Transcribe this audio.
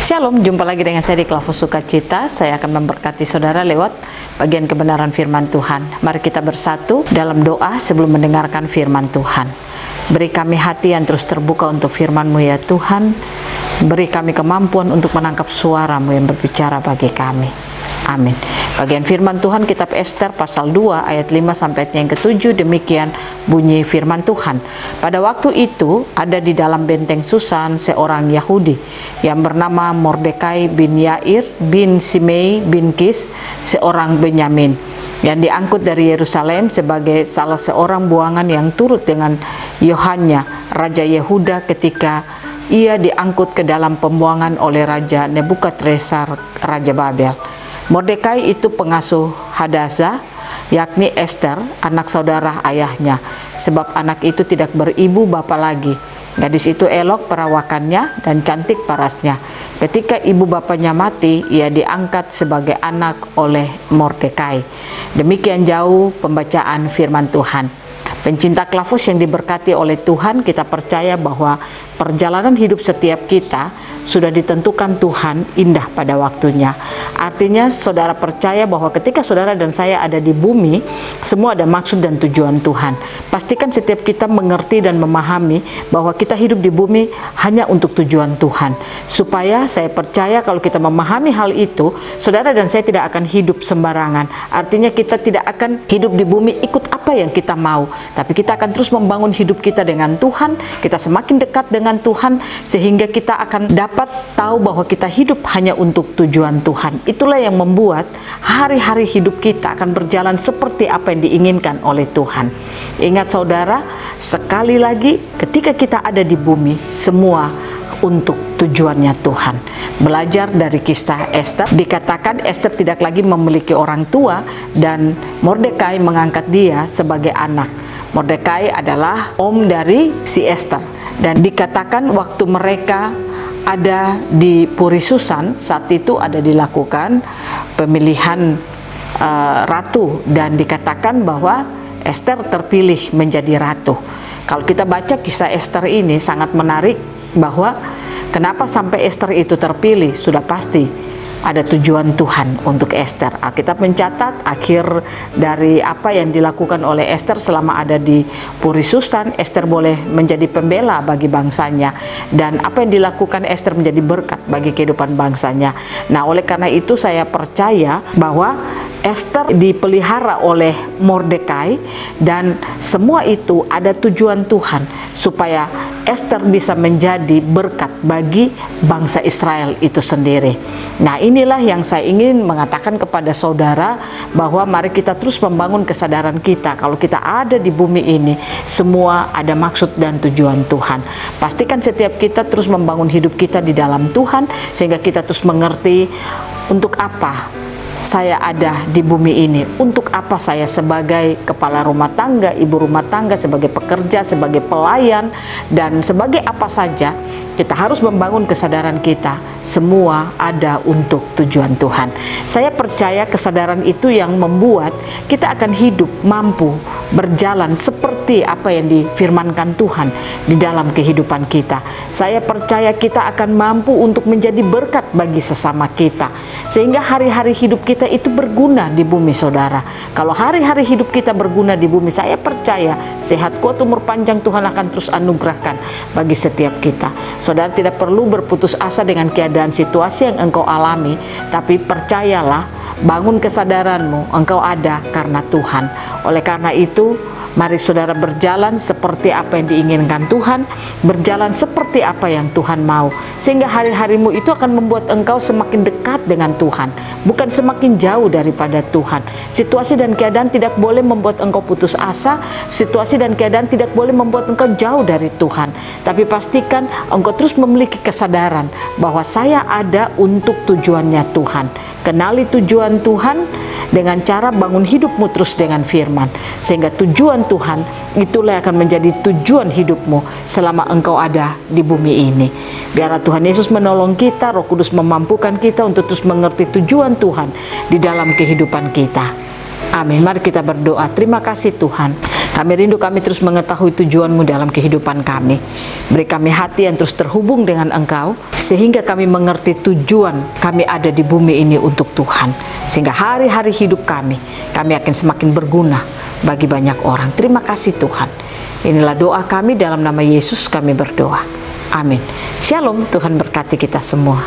Shalom, jumpa lagi dengan saya di Klavus Sukacita. Saya akan memberkati saudara lewat bagian kebenaran firman Tuhan. Mari kita bersatu dalam doa sebelum mendengarkan firman Tuhan. Beri kami hati yang terus terbuka untuk firman-Mu ya Tuhan. Beri kami kemampuan untuk menangkap suara-Mu yang berbicara bagi kami. Amin. Bagian firman Tuhan kitab Ester pasal 2 ayat 5 sampai ayat yang ke-7, demikian bunyi firman Tuhan. Pada waktu itu ada di dalam benteng Susan seorang Yahudi yang bernama Mordekai bin Yair bin Simei bin Kis, seorang Benyamin, yang diangkut dari Yerusalem sebagai salah seorang buangan yang turut dengan Yohannya Raja Yehuda ketika ia diangkut ke dalam pembuangan oleh Raja Nebukadnezar Raja Babel. Mordekai itu pengasuh Hadasa, yakni Ester, anak saudara ayahnya, sebab anak itu tidak beribu bapa lagi. Gadis itu elok perawakannya dan cantik parasnya. Ketika ibu bapanya mati, ia diangkat sebagai anak oleh Mordekai. Demikian jauh pembacaan firman Tuhan. Pencinta Klavus yang diberkati oleh Tuhan, kita percaya bahwa perjalanan hidup setiap kita sudah ditentukan Tuhan indah pada waktunya. Artinya saudara percaya bahwa ketika saudara dan saya ada di bumi, semua ada maksud dan tujuan Tuhan. Pastikan setiap kita mengerti dan memahami bahwa kita hidup di bumi hanya untuk tujuan Tuhan. Supaya saya percaya kalau kita memahami hal itu, saudara dan saya tidak akan hidup sembarangan. Artinya kita tidak akan hidup di bumi ikut apa yang kita mau, tapi kita akan terus membangun hidup kita dengan Tuhan. Kita semakin dekat dengan Tuhan sehingga kita akan dapat tahu bahwa kita hidup hanya untuk tujuan Tuhan. Itulah yang membuat hari-hari hidup kita akan berjalan seperti apa yang diinginkan oleh Tuhan. Ingat saudara, sekali lagi ketika kita ada di bumi, semua untuk tujuannya Tuhan. Belajar dari kisah Ester, dikatakan Ester tidak lagi memiliki orang tua dan Mordekai mengangkat dia sebagai anak. Mordekai adalah om dari si Ester, dan dikatakan waktu mereka ada di Puri Susan, saat itu ada dilakukan pemilihan ratu, dan dikatakan bahwa Ester terpilih menjadi ratu. Kalau kita baca kisah Ester ini sangat menarik, bahwa kenapa sampai Ester itu terpilih, sudah pasti ada tujuan Tuhan untuk Ester. Alkitab mencatat akhir dari apa yang dilakukan oleh Ester selama ada di Puri Susan, Ester boleh menjadi pembela bagi bangsanya, dan apa yang dilakukan Ester menjadi berkat bagi kehidupan bangsanya. Nah, oleh karena itu saya percaya bahwa Ester dipelihara oleh Mordekai, dan semua itu ada tujuan Tuhan supaya Ester bisa menjadi berkat bagi bangsa Israel itu sendiri. Nah, inilah yang saya ingin mengatakan kepada saudara, bahwa mari kita terus membangun kesadaran kita kalau kita ada di bumi ini, semua ada maksud dan tujuan Tuhan. Pastikan setiap kita terus membangun hidup kita di dalam Tuhan, sehingga kita terus mengerti untuk apa saya ada di bumi ini, untuk apa saya sebagai kepala rumah tangga, ibu rumah tangga, sebagai pekerja, sebagai pelayan, dan sebagai apa saja. Kita harus membangun kesadaran kita, semua ada untuk tujuan Tuhan. Saya percaya kesadaran itu yang membuat kita akan hidup mampu berjalan seperti apa yang difirmankan Tuhan di dalam kehidupan kita. Saya percaya kita akan mampu untuk menjadi berkat bagi sesama kita, sehingga hari-hari hidup kita itu berguna di bumi saudara. Kalau hari-hari hidup kita berguna di bumi, saya percaya sehat, kuat, umur panjang Tuhan akan terus anugerahkan bagi setiap kita. Saudara tidak perlu berputus asa dengan keadaan situasi yang engkau alami, tapi percayalah, bangun kesadaranmu, engkau ada karena Tuhan. Oleh karena itu, mari saudara berjalan seperti apa yang diinginkan Tuhan, berjalan seperti apa yang Tuhan mau, sehingga hari-harimu itu akan membuat engkau semakin dekat dengan Tuhan, bukan semakin jauh daripada Tuhan. Situasi dan keadaan tidak boleh membuat engkau putus asa, situasi dan keadaan tidak boleh membuat engkau jauh dari Tuhan, tapi pastikan engkau terus memiliki kesadaran bahwa saya ada untuk tujuannya Tuhan. Kenali tujuan Tuhan dengan cara bangun hidupmu terus dengan firman, sehingga tujuan Tuhan itulah yang akan menjadi tujuan hidupmu selama engkau ada di bumi ini. Biarlah Tuhan Yesus menolong kita, Roh Kudus memampukan kita untuk terus mengerti tujuan Tuhan di dalam kehidupan kita. Amin. Mari kita berdoa. Terima kasih Tuhan, Kami rindu kami terus mengetahui tujuan-Mu dalam kehidupan kami. Beri kami hati yang terus terhubung dengan Engkau, sehingga kami mengerti tujuan kami ada di bumi ini untuk Tuhan. Sehingga hari-hari hidup kami akan semakin berguna bagi banyak orang. Terima kasih Tuhan. Inilah doa kami, dalam nama Yesus kami berdoa. Amin. Shalom, Tuhan berkati kita semua.